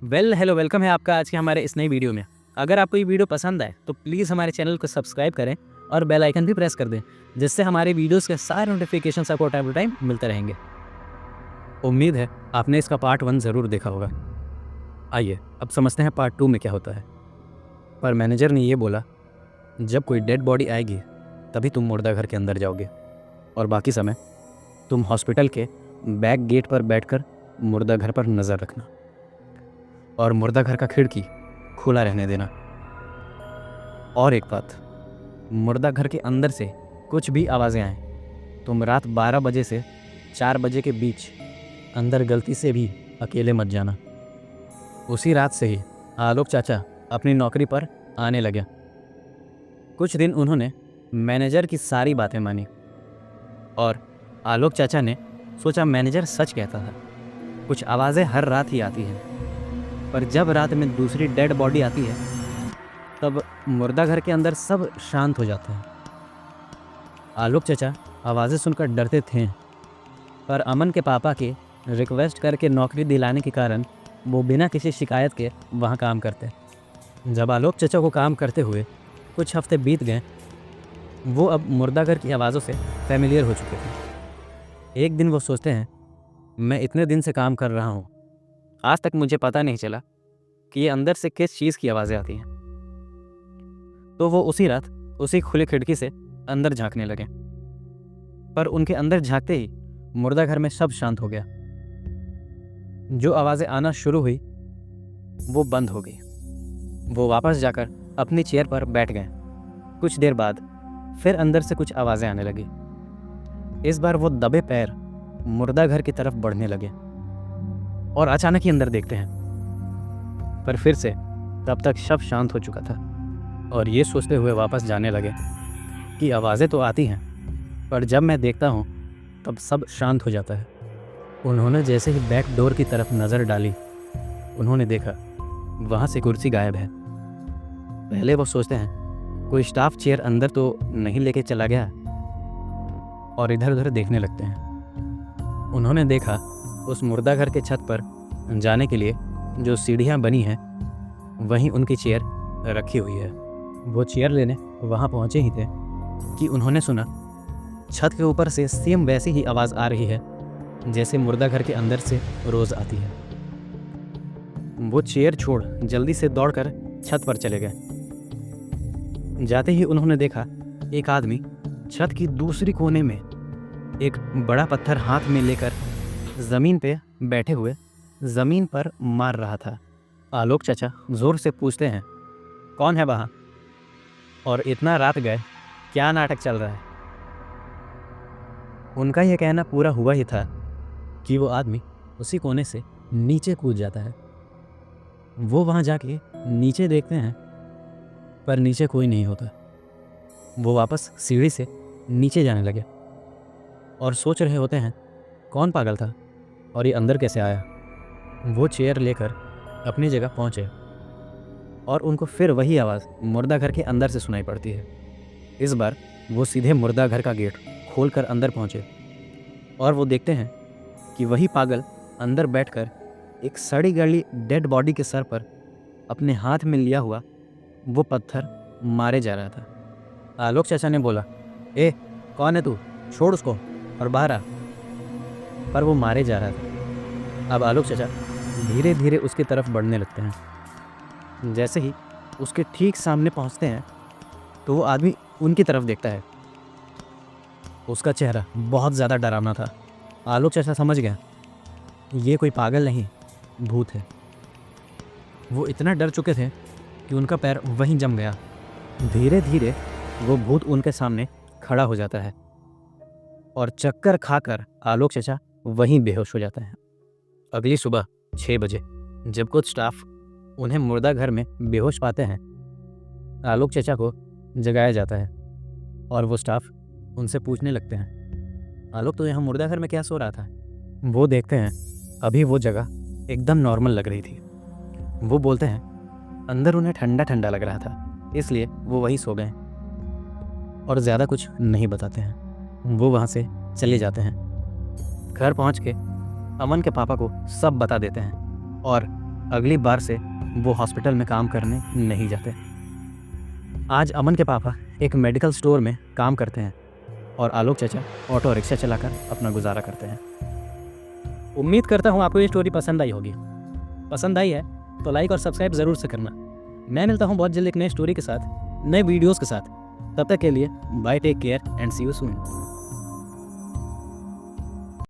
Hello welcome है आपका आज के हमारे इस नई वीडियो में। अगर आपको ये वीडियो पसंद आए तो प्लीज़ हमारे चैनल को सब्सक्राइब करें और बेल आइकन भी प्रेस कर दें, जिससे हमारे वीडियोस के सारे नोटिफिकेशन आपको टाइम टू टाइम मिलते रहेंगे। उम्मीद है आपने इसका पार्ट 1 ज़रूर देखा होगा। आइए अब समझते हैं पार्ट 2 में क्या होता है। पर मैनेजर ने ये बोला, जब कोई डेड बॉडी आएगी तभी तुम मुर्दा घर के अंदर जाओगे और बाकी समय तुम हॉस्पिटल के बैक गेट पर बैठकर मुर्दा घर पर नज़र रखना और मुर्दा घर का खिड़की खुला रहने देना। और एक बात, मुर्दा घर के अंदर से कुछ भी आवाज़ें आएँ, तुम रात 12 बजे से 4 बजे के बीच अंदर गलती से भी अकेले मत जाना। उसी रात से ही आलोक चाचा अपनी नौकरी पर आने लगे। कुछ दिन उन्होंने मैनेजर की सारी बातें मानी और आलोक चाचा ने सोचा मैनेजर सच कहता था, कुछ आवाज़ें हर रात ही आती हैं। पर जब रात में दूसरी डेड बॉडी आती है तब मुर्दा घर के अंदर सब शांत हो जाते हैं। आलोक चाचा आवाज़ें सुनकर डरते थे, पर अमन के पापा के रिक्वेस्ट करके नौकरी दिलाने के कारण वो बिना किसी शिकायत के वहाँ काम करते। जब आलोक चाचा को काम करते हुए कुछ हफ्ते बीत गए, वो अब मुर्दा घर की आवाज़ों से फैमिलियर हो चुके थे। एक दिन वो सोचते हैं, मैं इतने दिन से काम कर रहा हूँ, आज तक मुझे पता नहीं चला कि ये अंदर से किस चीज़ की आवाज़ें आती हैं। तो वो उसी रात उसी खुली खिड़की से अंदर झांकने लगे, पर उनके अंदर झांकते ही मुर्दा घर में सब शांत हो गया। जो आवाज़ें आना शुरू हुई वो बंद हो गई। वो वापस जाकर अपनी चेयर पर बैठ गए। कुछ देर बाद फिर अंदर से कुछ आवाज़ें आने लगी। इस बार वो दबे पैर मुर्दा घर की तरफ बढ़ने लगे और अचानक ही अंदर देखते हैं, पर फिर से तब तक सब शांत हो चुका था और ये सोचते हुए वापस जाने लगे कि आवाज़ें तो आती हैं, पर जब मैं देखता हूँ तब सब शांत हो जाता है। उन्होंने जैसे ही बैक डोर की तरफ नज़र डाली, उन्होंने देखा वहाँ से कुर्सी गायब है। पहले वो सोचते हैं कोई स्टाफ चेयर अंदर तो नहीं लेके चला गया, और इधर उधर देखने लगते हैं। उन्होंने देखा उस मुर्दा घर के छत पर जाने के लिए जो सीढ़ियाँ बनी हैं, वहीं उनकी चेयर रखी हुई है। वो चेयर लेने वहाँ पहुँचे ही थे कि उन्होंने सुना छत के ऊपर से सेम वैसी ही आवाज़ आ रही है जैसे मुर्दा घर के अंदर से रोज़ आती है। वो चेयर छोड़ जल्दी से दौड़कर छत पर चले गए। जाते ही उन्होंने देखा एक आदमी छत की दूसरी कोने में एक बड़ा पत्थर हाथ में लेकर ज़मीन पे बैठे हुए ज़मीन पर मार रहा था। आलोक चाचा ज़ोर से पूछते हैं, कौन है वहाँ और इतना रात गए क्या नाटक चल रहा है? उनका यह कहना पूरा हुआ ही था कि वो आदमी उसी कोने से नीचे कूद जाता है। वो वहाँ जाके नीचे देखते हैं, पर नीचे कोई नहीं होता। वो वापस सीढ़ी से नीचे जाने लगे और सोच रहे होते हैं कौन पागल था और ये अंदर कैसे आया। वो चेयर लेकर अपनी जगह पहुँचे और उनको फिर वही आवाज़ मुर्दा घर के अंदर से सुनाई पड़ती है। इस बार वो सीधे मुर्दा घर का गेट खोलकर अंदर पहुँचे और वो देखते हैं कि वही पागल अंदर बैठकर एक सड़ी गली डेड बॉडी के सर पर अपने हाथ में लिया हुआ वो पत्थर मारे जा रहा था। आलोक चाचा ने बोला, ए कौन है तू, छोड़ उसको और बाहर आ। पर वो मारे जा रहा था। अब आलोक चाचा धीरे धीरे उसकी तरफ बढ़ने लगते हैं। जैसे ही उसके ठीक सामने पहुंचते हैं तो वो आदमी उनकी तरफ देखता है। उसका चेहरा बहुत ज़्यादा डरावना था। आलोक चाचा समझ गया ये कोई पागल नहीं, भूत है। वो इतना डर चुके थे कि उनका पैर वहीं जम गया। धीरे धीरे वो भूत उनके सामने खड़ा हो जाता है और चक्कर खाकर आलोक चाचा वहीं बेहोश हो जाता है। अगली सुबह 6 बजे जब कुछ स्टाफ उन्हें मुर्दा घर में बेहोश पाते हैं, आलोक चाचा को जगाया जाता है और वो स्टाफ उनसे पूछने लगते हैं, आलोक तो यहाँ मुर्दा घर में क्या सो रहा था? वो देखते हैं अभी वो जगह एकदम नॉर्मल लग रही थी। वो बोलते हैं अंदर उन्हें ठंडा ठंडा लग रहा था, इसलिए वो वहीं सो गए और ज़्यादा कुछ नहीं बताते हैं। वो वहाँ से चले जाते हैं। घर पहुँच के अमन के पापा को सब बता देते हैं और अगली बार से वो हॉस्पिटल में काम करने नहीं जाते। आज अमन के पापा एक मेडिकल स्टोर में काम करते हैं और आलोक चाचा ऑटो रिक्शा चलाकर अपना गुजारा करते हैं। उम्मीद करता हूँ आपको ये स्टोरी पसंद आई होगी। पसंद आई है तो लाइक और सब्सक्राइब ज़रूर से करना। मैं मिलता हूँ बहुत जल्द एक नई स्टोरी के साथ, नए वीडियोज़ के साथ। तब तक के लिए bye, take care and see you soon.